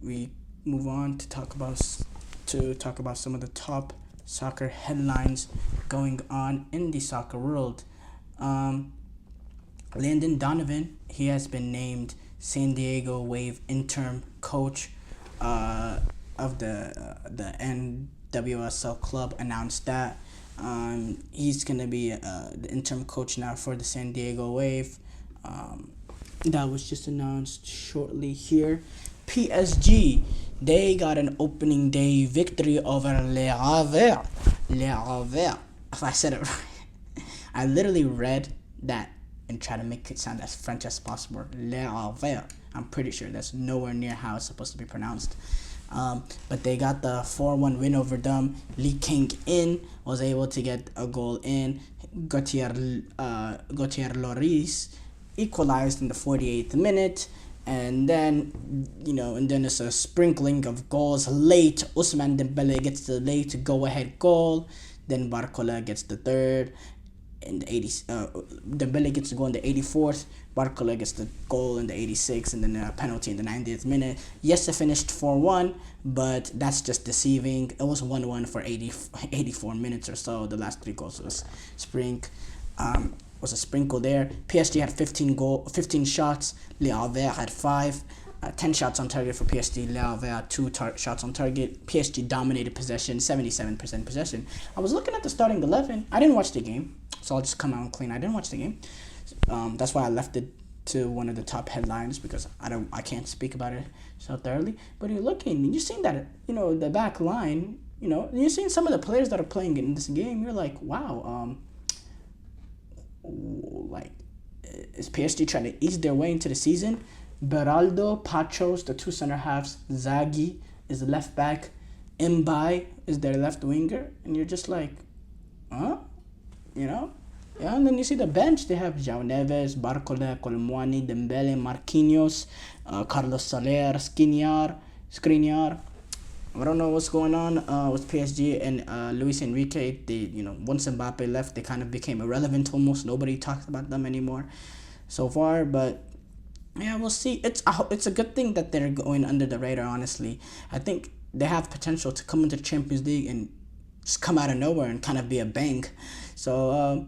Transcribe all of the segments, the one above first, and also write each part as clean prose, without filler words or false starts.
we move on to talk about some of the top soccer headlines going on in the soccer world. Um, Landon Donovan, he has been named San Diego Wave interim coach of the NWSL club. Announced that he's gonna be the interim coach now for the San Diego Wave. That was just announced shortly here. PSG, they got an opening day victory over Le Havre. Le Havre. If I said it right, I literally read that and try to make it sound as French as possible. Le Havre. I'm pretty sure that's nowhere near how it's supposed to be pronounced. But they got the 4-1 win over them. Lee Kang-in was able to get a goal in. Gautier Loris equalized in the 48th minute. And then, it's a sprinkling of goals late. Ousmane Dembele gets the late go-ahead goal. Then Barcola gets the third. In the 80s, Dembele gets the goal in the 84th. Barcola gets the goal in the 86th, and then a penalty in the 90th minute. Yes, it finished 4-1, but that's just deceiving. It was 1-1 for 84 minutes or so. The last three goals was a sprinkle there. PSG had 15 shots. Le Havre had 5. 10 shots on target for PSG. Le Havre had 2 shots on target. PSG dominated possession, 77% possession. I was looking at the starting 11. I didn't watch the game, so I'll just come out and clean. I didn't watch the game. That's why I left it to one of the top headlines, because I can't speak about it so thoroughly. But you're looking, you're seeing that the back line. You're seeing some of the players that are playing in this game. You're like, wow. Like, is PSG trying to ease their way into the season? Beraldo, Pachos, the 2 center halves, Zaghi is the left back, Mbai is their left winger, and you're just like, huh? Yeah, and then you see the bench. They have João Neves, Barcola, Colomwani, Dembele, Marquinhos, Carlos Soler, Skriniar. I don't know what's going on with PSG and Luis Enrique. They, once Mbappe left, they kind of became irrelevant almost. Nobody talks about them anymore so far, but yeah, we'll see. It's a good thing that they're going under the radar, honestly. I think they have potential to come into the Champions League and just come out of nowhere and kind of be a bang. So,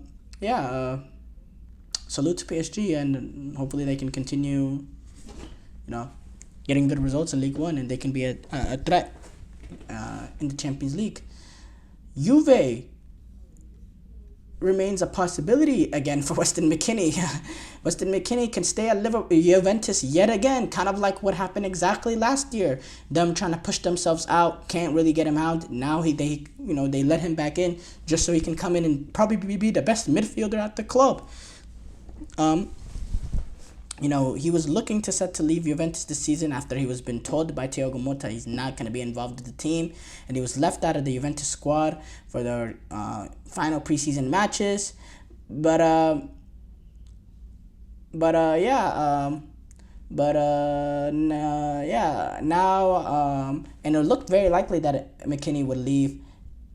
salute to PSG, and hopefully they can continue, getting good results in League One, and they can be a threat in the Champions League. Juve remains a possibility again for Weston McKennie. Weston McKennie can stay at Juventus yet again, kind of like what happened exactly last year. Them trying to push themselves out, can't really get him out. Now they let him back in just so he can come in and probably be the best midfielder at the club. He was looking to set to leave Juventus this season after he was been told by Thiago Motta he's not going to be involved with the team, and he was left out of the Juventus squad for their final preseason matches. Now and it looked very likely that McKennie would leave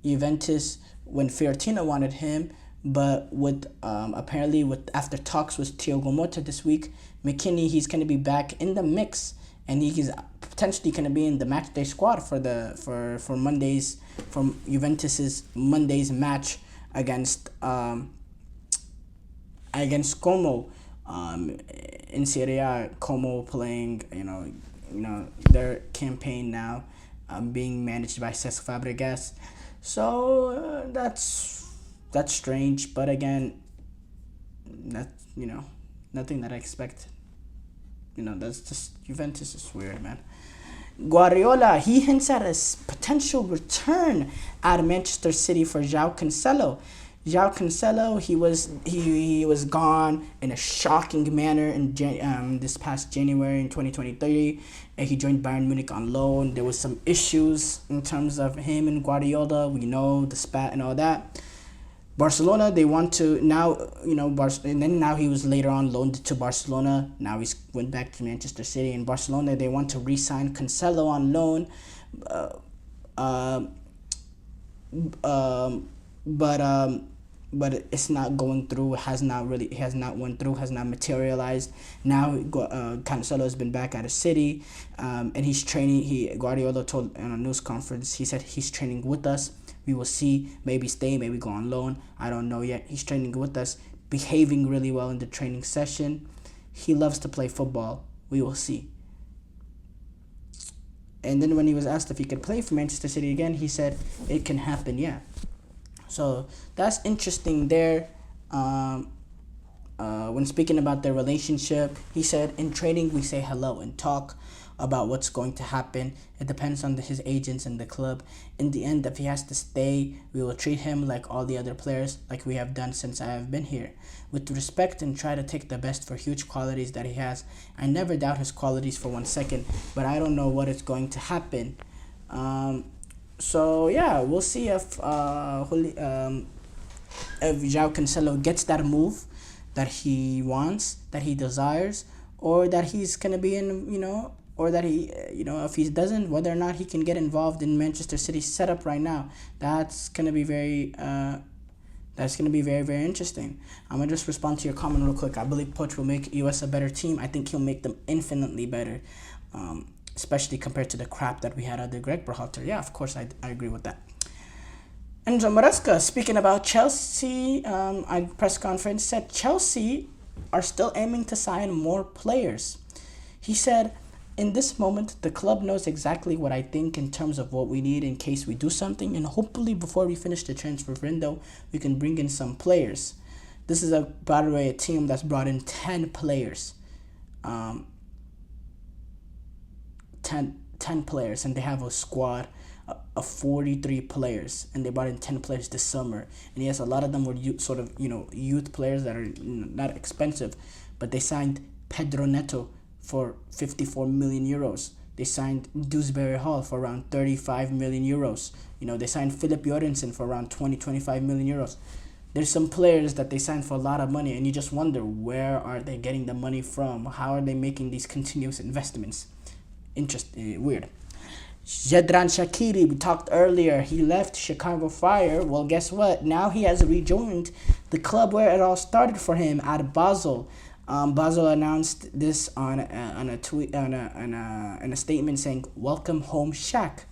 Juventus when Fiorentina wanted him. But with after talks with Thiago Motta this week, McKennie, he's going to be back in the mix, and he's potentially going to be in the matchday squad for Monday's, from Juventus's Monday's match against Como in Serie A. Como playing their campaign now, being managed by Cesc Fabregas. So that's strange, but again, nothing that I expect. That's just Juventus is weird, man. Guardiola, he hints at a potential return at Manchester City for João Cancelo. João Cancelo, he was gone in a shocking manner in this past January in 2023, and he joined Bayern Munich on loan. There was some issues in terms of him and Guardiola. We know the spat and all that. Barcelona, they want to now, and then now he was later on loaned to Barcelona. Now he's went back to Manchester City, and Barcelona, they want to re-sign Cancelo on loan. But but it's not going through. Has not went through. Has not materialized. Now Cancelo has been back at a City, and he's training. Guardiola told in a news conference. He said he's training with us. We will see. Maybe stay. Maybe go on loan. I don't know yet. He's training with us, behaving really well in the training session. He loves to play football. We will see. And then when he was asked if he could play for Manchester City again, he said it can happen. Yeah. So that's interesting there. When speaking about their relationship, he said, in training, we say hello and talk about what's going to happen. It depends on his agents and the club. In the end, if he has to stay, we will treat him like all the other players, like we have done since I have been here, with respect and try to take the best for huge qualities that he has. I never doubt his qualities for 1 second, but I don't know what is going to happen. So yeah, we'll see if João Cancelo gets that move that he wants, that he desires, or that he's gonna be in, or that he, if he doesn't, whether or not he can get involved in Manchester City's setup right now. That's gonna be very, very interesting. I'm gonna just respond to your comment real quick. I believe Poch will make US a better team. I think he'll make them infinitely better. Especially compared to the crap that we had under Greg Berhalter. Yeah, of course, I agree with that. Enzo Maresca, speaking about Chelsea, press conference, said Chelsea are still aiming to sign more players. He said, in this moment, the club knows exactly what I think in terms of what we need in case we do something, and hopefully before we finish the transfer window, we can bring in some players. This is, by the way, a team that's brought in 10 players. 10 players, and they have a squad of 43 players, and they brought in 10 players this summer. And yes, a lot of them were youth players that are not expensive, but they signed Pedro Neto for 54 million euros. They signed Dewsbury Hall for around 35 million euros. They signed Philip Jorgensen for around 25 million euros. There's some players that they signed for a lot of money, and you just wonder, where are they getting the money from? How are they making these continuous investments? Weird. Xherdan Shaqiri, we talked earlier, he left Chicago Fire. Well, guess what? Now he has rejoined the club where it all started for him, at Basel. Basel announced this on a tweet, in a statement saying, "Welcome home, Shaq."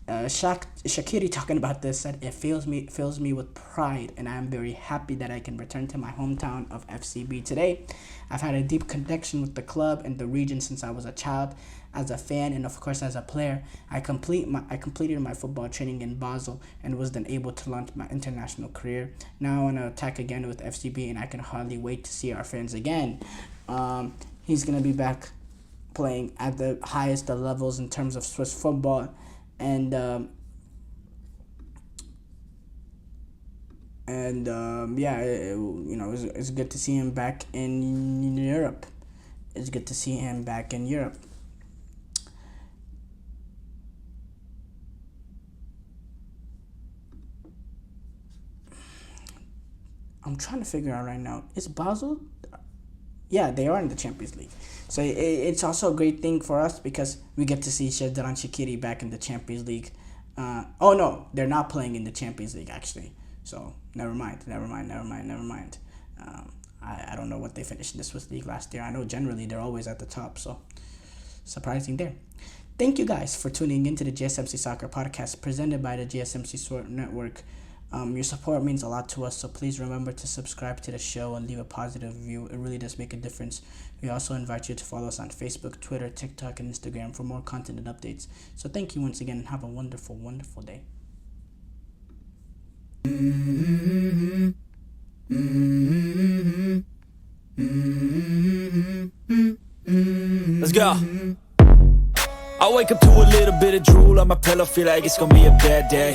Shaqiri, talking about this, said, "It fills me with pride, and I am very happy that I can return to my hometown of FCB today. I've had a deep connection with the club and the region since I was a child. As a fan and of course as a player, I completed my football training in Basel and was then able to launch my international career. Now I want to attack again with FCB, and I can hardly wait to see our fans again." He's gonna be back playing at the highest of levels in terms of Swiss football. And it's good to see him back in Europe. It's good to see him back in Europe. I'm trying to figure out right now, is Basel? Yeah, they are in the Champions League. So it's also a great thing for us because we get to see Xherdan Shaqiri back in the Champions League. Oh no, they're not playing in the Champions League actually. So never mind. I don't know what they finished in the Swiss League last year. I know generally they're always at the top, so surprising there. Thank you guys for tuning into the GSMC Soccer Podcast presented by the GSMC Sports Network. Your support means a lot to us, so please remember to subscribe to the show and leave a positive review. It really does make a difference. We also invite you to follow us on Facebook, Twitter, TikTok, and Instagram for more content and updates. So thank you once again, and have a wonderful, wonderful day. Let's go. I wake up to a little bit of drool on my pillow, feel like it's gonna be a bad day.